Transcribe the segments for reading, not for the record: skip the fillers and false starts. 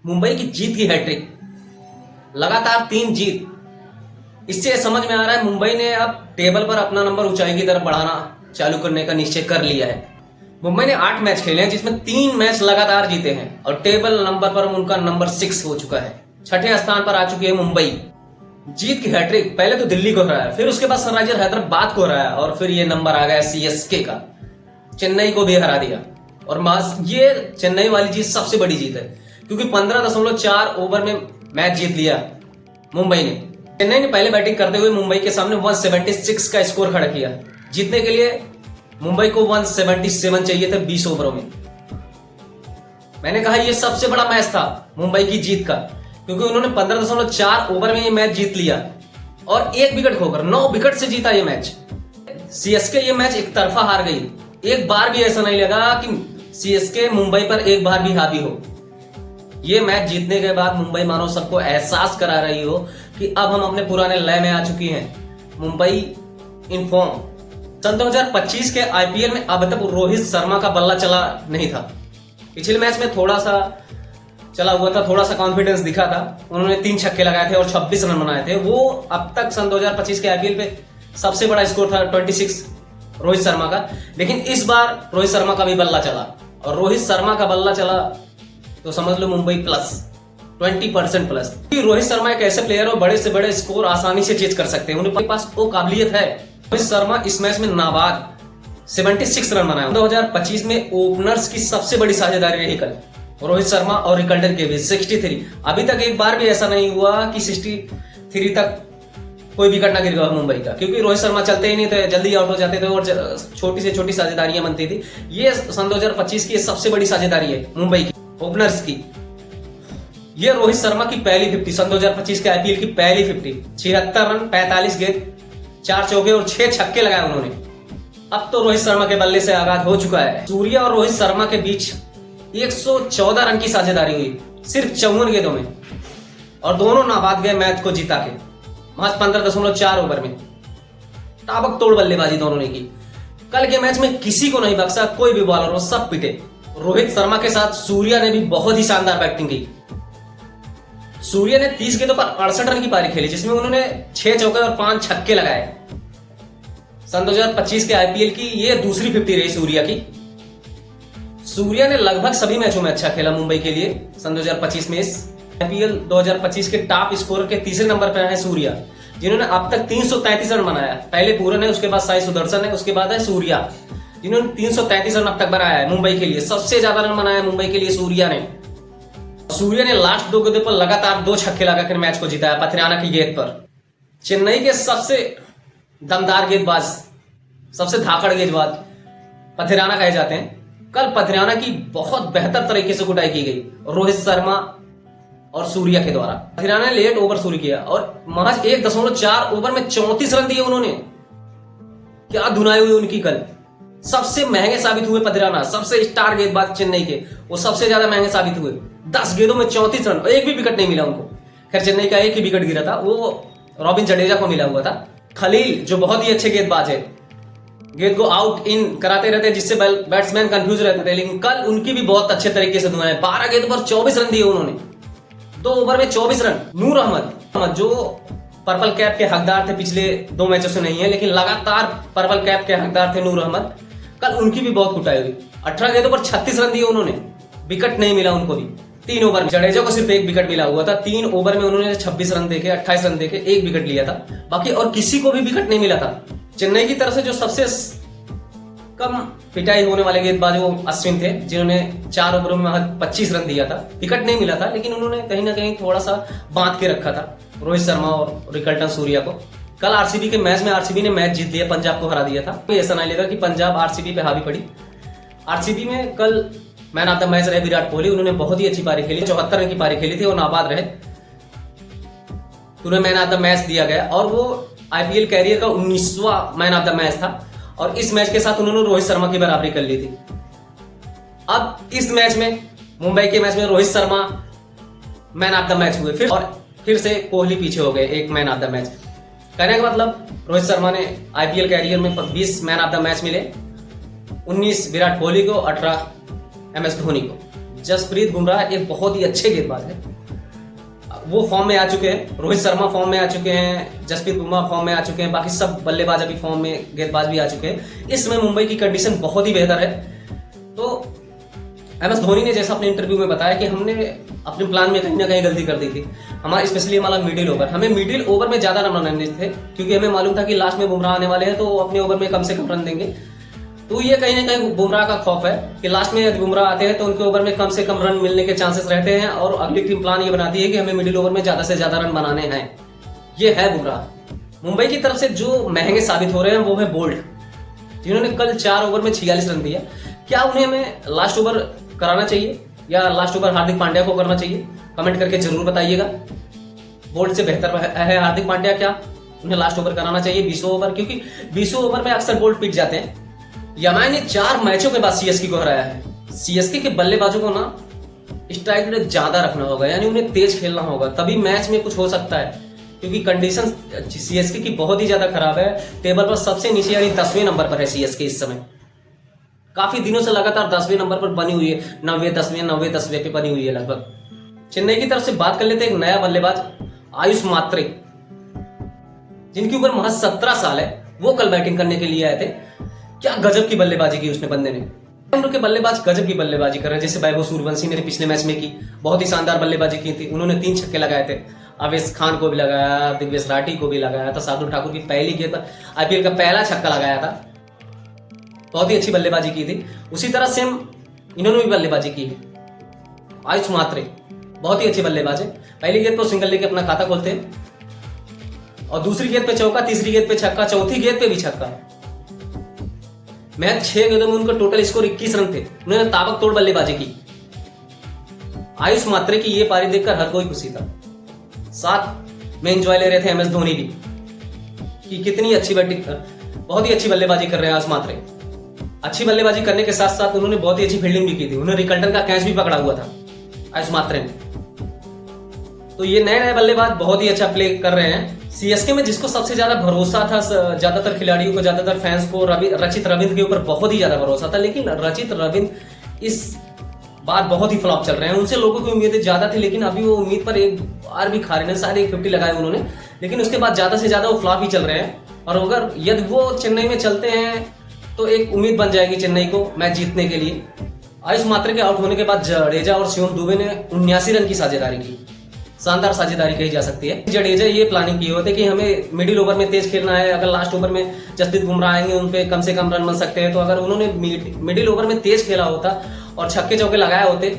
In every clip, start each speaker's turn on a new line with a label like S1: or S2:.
S1: मुंबई की जीत की हैट्रिक, लगातार 3 जीत। इससे समझ में आ रहा है मुंबई ने अब टेबल पर अपना नंबर ऊंचाई की तरफ बढ़ाना चालू करने का निश्चय कर लिया है। मुंबई ने 8 मैच खेले हैं जिसमें 3 मैच लगातार जीते हैं और टेबल नंबर पर उनका नंबर 6 हो चुका है। 6ठे स्थान पर आ चुकी है मुंबई। जीत की हैट्रिक, पहले तो दिल्ली को हराया, फिर उसके बाद सनराइजर हैदराबाद को हराया और फिर ये नंबर आ गया सीएसके का। चेन्नई को भी हरा दिया और ये चेन्नई वाली जीत सबसे बड़ी जीत है क्योंकि 15.4 ओवर में मैच जीत लिया मुंबई ने। चेन्नई ने पहले बैटिंग करते हुए मुंबई के सामने 176 का स्कोर खड़ा किया। जीतने के लिए मुंबई को 177 चाहिए थे 20 ओवरों में। मैंने कहा यह सबसे बड़ा मैच था मुंबई की जीत का क्योंकि उन्होंने 15.4 ओवर में ये मैच जीत लिया और 1 विकेट खोकर 9 विकेट से जीता ये मैच। सीएसके ये मैच एक तरफा हार गई। एक बार भी ऐसा नहीं लगा कि सीएसके मुंबई पर एक बार भी हावी हो। ये मैच जीतने के बाद मुंबई मानो सबको एहसास करा रही हो कि अब हम अपने पुराने लय में आ चुकी हैं। Mumbai in form. सन 2025 के आईपीएल में अब तक रोहित शर्मा का बल्ला चला नहीं था। पिछले मैच में थोड़ा सा चला हुआ था, थोड़ा सा कॉन्फिडेंस दिखा था। उन्होंने 3 छक्के लगाए थे और 26 रन बनाए थे। वो अब तक सन 2025 के आईपीएल पे सबसे बड़ा स्कोर था 26 रोहित शर्मा का। लेकिन इस बार रोहित शर्मा का भी बल्ला चला और रोहित शर्मा का बल्ला चला तो समझ लो मुंबई प्लस 20% प्लस। रोहित शर्मा एक ऐसे प्लेयर हो बड़े से बड़े स्कोर आसानी से चेज कर सकते हैं। उनके पास वो काबिलियत है। रोहित शर्मा इस मैच में नाबाद 76 रन बनाए। 2025 में ओपनर्स की सबसे बड़ी साझेदारी रही कल रोहित शर्मा और रिकल्डर के बीच 63। अभी तक एक बार भी ऐसा नहीं हुआ कि 63 तक कोई विकेट ना गिर गया मुंबई का क्योंकि रोहित शर्मा चलते ही नहीं थे, जल्दी आउट हो जाते थे और छोटी से छोटी साझेदारियां बनती थी। ये सन 2025 की सबसे बड़ी साझेदारी है मुंबई की ओपनर्स की। ये रोहित शर्मा की पहली 50 सन 2025 के आईपीएल की पहली 50। 76 रन, 45 गेंद, 4 चौके और 6 छक्के लगाए उन्होंने। अब तो रोहित शर्मा के बल्ले से आगाज हो चुका है। सूर्या और रोहित शर्मा के बीच 114 रन की साझेदारी हुई सिर्फ 54 गेंदों में और दोनों नाबाद गए मैच को जीता के महज 15.4 ओवर में। ताबक तोड़ बल्लेबाजी दोनों ने की। कल के मैच में किसी को नहीं बख्शा, कोई भी बॉलर हो सब पिटे। रोहित शर्मा के साथ सूर्या ने भी बहुत ही शानदार बैटिंग की। सूर्या ने 30 गेंदों पर 68 रन की पारी खेली जिसमें उन्होंने 6 चौके और 5 छक्के लगाए। सन 2025 के आईपीएल की ये दूसरी 50 रही सूर्या की। सूर्या ने लगभग सभी मैचों में अच्छा खेला मुंबई के लिए। सन 2025 में इस आईपीएल 2025 के टॉप स्कोरर के तीसरे नंबर पर है सूर्या जिन्होंने अब तक 333 रन बनाया। पहले पूरन है, उसके बाद साई सुदर्शन है, उसके बाद है सूर्या जिन्होंने 333 रन अब तक बनाया है मुंबई के लिए। सबसे ज्यादा रन बनाया मुंबई के लिए सूर्या ने। सूर्या ने लास्ट 2 गेंदों पर लगातार 2 छक्के लगाकर मैच को जिताया पथरियाना की गेंद पर। चेन्नई के सबसे दमदार गेंदबाज, सबसे धाकड़ गेंदबाज पथरियाना कहे जाते हैं। कल पथरियाना की बहुत बेहतर तरीके से कुटाई की गई रोहित शर्मा और सूर्या के द्वारा। पथरियाना ने लेट ओवर शुरू किया और महज 1.4 ओवर में 34 रन दिए उन्होंने। क्या धुनाई हुई उनकी कल। सबसे महंगे साबित हुए पथरियाना, सबसे स्टार गेंदबाज चेन्नई के, वो सबसे ज्यादा महंगे साबित हुए। 10 गेंदों में 34 रन, एक भी विकेट नहीं मिला उनको। खैर चेन्नई का एक ही विकेट गिरा था, वो रॉबिन जडेजा को मिला हुआ था। खलील जो बहुत ही अच्छे गेंदबाज है, गेंद को आउट इन कराते रहते जिससे बैट्समैन कंफ्यूज रहते थे, लेकिन कल उनकी भी बहुत अच्छे तरीके से धुनाई। 12 गेंदों पर 24 रन दिए उन्होंने, 2 ओवर में 24 रन। नूर अहमद जो पर्पल कैप के हकदार थे, पिछले 2 मैचों से नहीं है लेकिन लगातार पर्पल कैप के हकदार थे नूर अहमद। कल उनकी भी बहुत कुटाई हुई। 18 गेंदों पर 36 रन दिए उन्होंने, विकेट नहीं मिला उनको भी। 3 ओवर में जडेजा को सिर्फ 1 विकेट मिला हुआ था। 3 ओवर में उन्होंने 26 रन देके 28 रन देके 1 विकेट लिया था, बाकी और किसी को भी विकेट नहीं मिला था। चेन्नई की तरफ से जो सबसे कम पिटाई होने वाले गेंदबाज वो अश्विन थे जिन्होंने 4 ओवरों में 25 रन दिया था। विकेट नहीं मिला था लेकिन उन्होंने कहीं ना कहीं थोड़ा सा बांध के रखा था रोहित शर्मा और रिकल्टन सूर्या को। कल आरसीबी के मैच में आरसीबी ने मैच जीत लिया, पंजाब को हरा दिया था। ऐसा नहीं लगा कि पंजाब आरसीबी पे हावी पड़ी। आरसीबी में कल मैन ऑफ द मैच रहे विराट कोहली। उन्होंने बहुत ही अच्छी पारी खेली, 74 रन की पारी खेली थी और नाबाद रहे। उन्हें मैन ऑफ द मैच दिया गया और वो आईपीएल कैरियर का 19वां मैन ऑफ द मैच था और इस मैच के साथ उन्होंने रोहित शर्मा की बराबरी कर ली थी। अब इस मैच में, मुंबई के मैच में Rohit Sharma man of the match हुए फिर से कोहली पीछे हो गए एक मैन ऑफ द मैच। कहने का मतलब रोहित शर्मा ने आईपीएल कैरियर में 20 मैन ऑफ द मैच मिले, 19 विराट कोहली को, 18 एमएस धोनी को। जसप्रीत बुमराह एक बहुत ही अच्छे गेंदबाज है, वो फॉर्म में आ चुके हैं। रोहित शर्मा फॉर्म में आ चुके हैं, जसप्रीत बुमराह फॉर्म में आ चुके हैं, बाकी सब बल्लेबाज अभी फॉर्म में, गेंदबाज भी आ चुके हैं। इस समय मुंबई की कंडीशन बहुत ही बेहतर है। तो MS धोनी ने जैसा अपने इंटरव्यू में बताया कि हमने अपने प्लान में कहीं ना कहीं गलती कर दी थी। हमारा स्पेशली हमारा मिडिल ओवर, हमें मिडिल ओवर में ज्यादा रन बनाने थे, क्योंकि हमें मालूम था कि लास्ट में बुमराह आने वाले हैं तो वो अपने ओवर में कम से कम रन देंगे। तो ये कहीं ना कहीं बुमराह का खौफ है कि लास्ट में यदि बुमराह आते हैं तो उनके ओवर में कम से कम रन मिलने के चांसेस रहते हैं, और अगली टीम प्लान ये बनाती है कि हमें मिडिल ओवर में ज्यादा से ज्यादा रन बनाने हैं। ये है बुमराह। मुंबई की तरफ से जो महंगे साबित हो रहे हैं वो है बोल्ट, जिन्होंने कल 4 ओवर में 46 रन दिया। क्या उन्हें हमें लास्ट ओवर कराना चाहिए या लास्ट ओवर हार्दिक पांड्या को करना चाहिए? कमेंट करके जरूर बताइएगा। बोल्ट से बेहतर है हार्दिक पांड्या, क्या उन्हें लास्ट ओवर कराना चाहिए 20 ओवर? क्योंकि 20 ओवर में अक्सर बोल्ट पिट जाते हैं। यमाई ने 4 मैचों के बाद CSK को हराया है। CSK के बल्लेबाजों को ना स्ट्राइक रेट ज्यादा रखना होगा, यानी उन्हें तेज खेलना होगा, तभी मैच में कुछ हो सकता है। क्योंकि कंडीशन CSK की बहुत ही ज्यादा खराब है। टेबल पर सबसे नीचे यानी 10वें नंबर पर है CSK इस समय। काफी दिनों से लगातार 10वें नंबर पर बनी हुई है, 9वें 10वें पे बनी हुई है लगभग। चेन्नई की तरफ से बात कर लेते हैं एक नया बल्लेबाज आयुष मात्रे, जिनकी उम्र महज 17 साल है। वो कल बैटिंग करने के लिए आए थे। क्या गजब की बल्लेबाजी की उसने बंदे ने। उम्र के बल्लेबाज गजब की बल्लेबाजी कर रहे हैं, जैसे वैभव सूर्यवंशी ने पिछले मैच में की, बहुत ही शानदार बल्लेबाजी की थी। उन्होंने 3 छक्के लगाए थे, अवेश खान को भी लगाया, दिग्वेश राठी को भी लगाया था, शार्दुल ठाकुर की पहली गेंद पर IPL का पहला छक्का लगाया था। बहुत ही अच्छी बल्लेबाजी की थी। उसी तरह सेम इन्होंने भी बल्लेबाजी की है। आयुष मात्रे बहुत ही अच्छे बल्लेबाज है। पहली गेंद पर सिंगल लेके अपना खाता खोलते हैं, और दूसरी गेंद पे चौका, तीसरी गेंद पे छक्का, चौथी गेंद पे भी छक्का। मैच 6 गेंदों में उनका टोटल स्कोर 21 रन थे। उन्होंने ताबकतोड़ बल्लेबाजी की। आयुष मात्रे की ये पारी देखकर हर कोई खुशी था। साथ में एंजॉय ले रहे थे MS धोनी भी, कि कितनी अच्छी बैटिंग, बहुत ही अच्छी बल्लेबाजी कर रहे हैं आयुष मात्रे। अच्छी बल्लेबाजी करने के साथ साथ उन्होंने बहुत ही अच्छी फील्डिंग भी की थी। उन्होंने रिकल्टन का कैच भी पकड़ा हुआ था आयुष मात्रे ने। तो ये नए बल्लेबाज बहुत ही अच्छा प्ले कर रहे हैं। CSK में जिसको सबसे ज्यादा भरोसा था, ज्यादातर खिलाड़ियों को, ज्यादातर फैंस को रचित रविंद्र के ऊपर बहुत ही ज्यादा भरोसा था, लेकिन रचित रविंद्र इस बार बहुत ही फ्लॉप चल रहे हैं। उनसे लोगों की उम्मीदें ज्यादा थी, लेकिन अभी वो उम्मीद पर एक बार भी खा रहे हैं। शायद 150 लगाए उन्होंने, लेकिन उसके बाद ज्यादा से ज्यादा वो फ्लॉप ही चल रहे हैं। और अगर यदि वो चेन्नई में चलते हैं तो एक उम्मीद बन जाएगी चेन्नई को मैच जीतने के लिए। आयुष मात्रे के आउट होने के बाद जडेजा और शिवम दुबे ने 79 रन की साझेदारी की। शानदार साझेदारी कही जा सकती है। जडेजा ये प्लानिंग किए होते कि हमें मिडिल ओवर में तेज खेलना है, अगर लास्ट ओवर में जसप्रीत बुमराह आएंगे उन पे कम से कम रन बन सकते हैं। तो अगर उन्होंने मिडिल ओवर में तेज खेला होता और छक्के चौके लगाए होते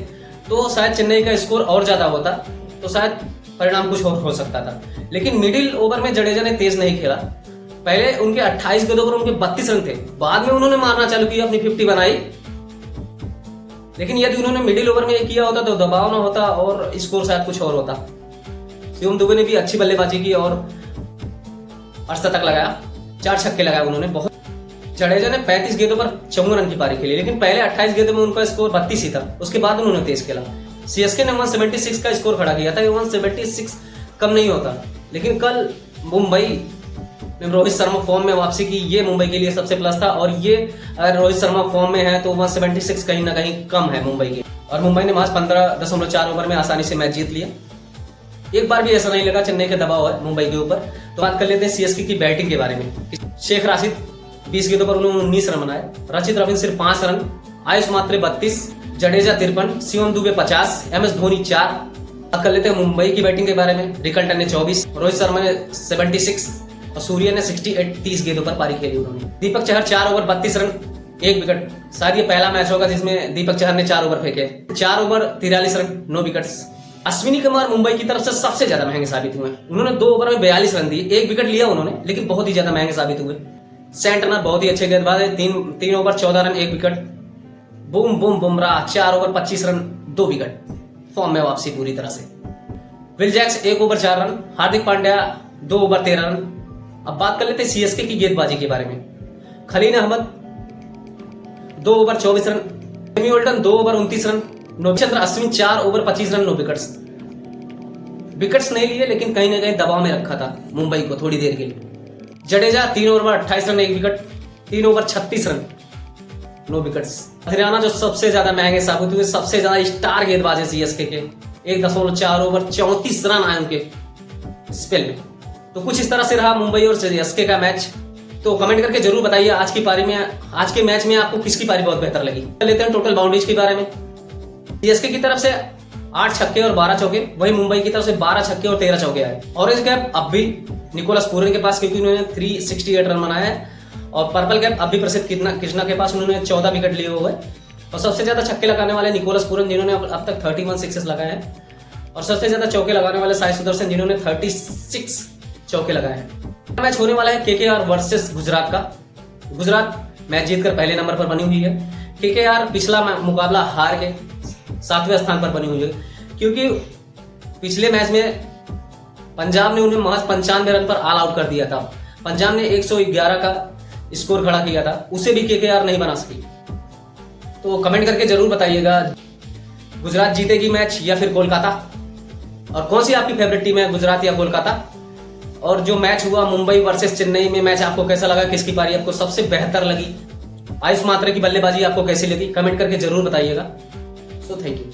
S1: तो शायद चेन्नई का स्कोर और ज्यादा होता, तो शायद परिणाम कुछ और हो सकता था। लेकिन मिडिल ओवर में जडेजा ने तेज नहीं खेला। पहले उनके 28 गेंदों पर उनके 32 रन थे, बाद में उन्होंने मारना चालू किया, अपनी 50 बनाई। लेकिन यदि उन्होंने मिडिल ओवर में किया होता तो दबाव ना होता और स्कोर शायद कुछ और होता। शिवम दुबे ने भी अच्छी बल्लेबाजी की और अर्धशतक लगाया, 4 छक्के लगाए उन्होंने। बहुत जडेजा ने 35 गेंदों पर 54 रन की पारी खेली, लेकिन पहले 28 गेंदों में उनका स्कोर 32 ही था। उसके बाद उन्होंने तेज खेला। CSK ने 176 का स्कोर खड़ा किया था। 176 कम नहीं होता, लेकिन कल मुंबई रोहित शर्मा फॉर्म में वापसी की, ये मुंबई के लिए सबसे प्लस था। और ये अगर रोहित शर्मा फॉर्म में है तो 176 कहीं ना कहीं कम है मुंबई के। और मुंबई ने महज 15.4 ओवर में आसानी से मैच जीत लिया। एक बार भी ऐसा नहीं लगा चेन्नई का दबाव है मुंबई के ऊपर। तो बात कर लेते हैं CSK की बैटिंग के बारे में। शेख राशिद 20 गेंदों पर उन्होंने 19 रन बनाए, रचित रविंद्र सिर्फ 5 रन, आयुष मात्रे 32, जडेजा 53, शिवम दुबे 50, MS धोनी 4। बात कर लेते हैं मुंबई की बैटिंग के बारे में। रिकल्टन ने 24, रोहित शर्मा ने 76 और सूर्य ने 68, 30 गेंदों पर पारी खेली उन्होंने। Deepak Chahar 4 over 32 run, 1 wicket. शायद ये पहला मैच होगा जिसमें दीपक चहर ने 4 ओवर फेंके। 4 over 43 run, 9 wickets. Ashwini Kumar Mumbai की तरफ से सबसे ज्यादा महंगे साबित हुए। उन्होंने 2 ओवर में 42 रन दिए, 1 विकेट लिया उन्होंने, लेकिन बहुत ही ज्यादा महंगे साबित हुए। सेंट टर्नर बहुत ही अच्छे गेंदबाज है, 3 over 14 run, 1 wicket. Bumrah 4 over 25 run, 2 wicket. Form में वापसी पूरी तरह से। Will Jacks 1 over 4 run, Hardik Pandya 2 over 13 run. अब बात कर लेते हैं CSK की गेंदबाजी के बारे में। खलील अहमद 2 ओवर 24 रन, सेमी ओल्टन 2 over 29 run, Navchandra Ashwin 4 over 25 run, 9 wickets नहीं लिए, लेकिन कहीं ना कहीं दबाव में रखा था मुंबई को थोड़ी देर के लिए। Jadeja 3 over 28 run, 1 wicket, 3 over 36 run, 9 wickets. Haryana जो सबसे ज्यादा महंगे साबित हुए, सबसे ज्यादा स्टार गेंदबाज है सीएसके के। 1.4 ओवर 34 रन आए उनके स्पेल में। तो कुछ इस तरह से रहा मुंबई और सीएसके का मैच। तो कमेंट करके जरूर बताइए आज के मैच में आपको किसकी पारी बहुत बेहतर लगी। लेते हैं टोटल बाउंड्रीज के बारे में। सीएसके की तरफ से 8 छक्के और 12 चौके, वही मुंबई की तरफ से 12 छक्के और 13 चौके आए। ऑरेंज कैप अब भी निकोलस पूरन के पास, क्योंकि उन्होंने 368 रन बनाया है। और पर्पल कैप अब भी प्रसिद्ध कृष्णा के पास, उन्होंने 14 विकेट लिए हुए। और सबसे ज्यादा छक्के लगाने वाले निकोलस पूरन, जिन्होंने अब तक 31 सिक्सेस लगाए हैं। और सबसे ज्यादा चौके लगाने वाले साई सुदर्शन, जिन्होंने 36 चौके लगाए हैं। मैच होने वाला है केकेआर वर्सेस गुजरात का। गुजरात मैच जीतकर पहले नंबर पर बनी हुई है। केकेआर पिछला मुकाबला हार के 7वें स्थान पर बनी हुई है, क्योंकि पिछले मैच में पंजाब ने उन्हें महज 95 रन पर ऑल आउट कर दिया था। पंजाब ने 111 का स्कोर खड़ा किया था, उसे भी केकेआर नहीं बना सकी। तो कमेंट करके जरूर बताइएगा, गुजरात जीतेगी मैच या फिर कोलकाता, और कौन सी आपकी फेवरेट टीम है, गुजरात या कोलकाता। और जो मैच हुआ मुंबई वर्सेस चेन्नई में, मैच आपको कैसा लगा, किसकी पारी आपको सबसे बेहतर लगी, आयुष मात्रे की बल्लेबाजी आपको कैसी लगी, कमेंट करके जरूर बताइएगा। So thank you.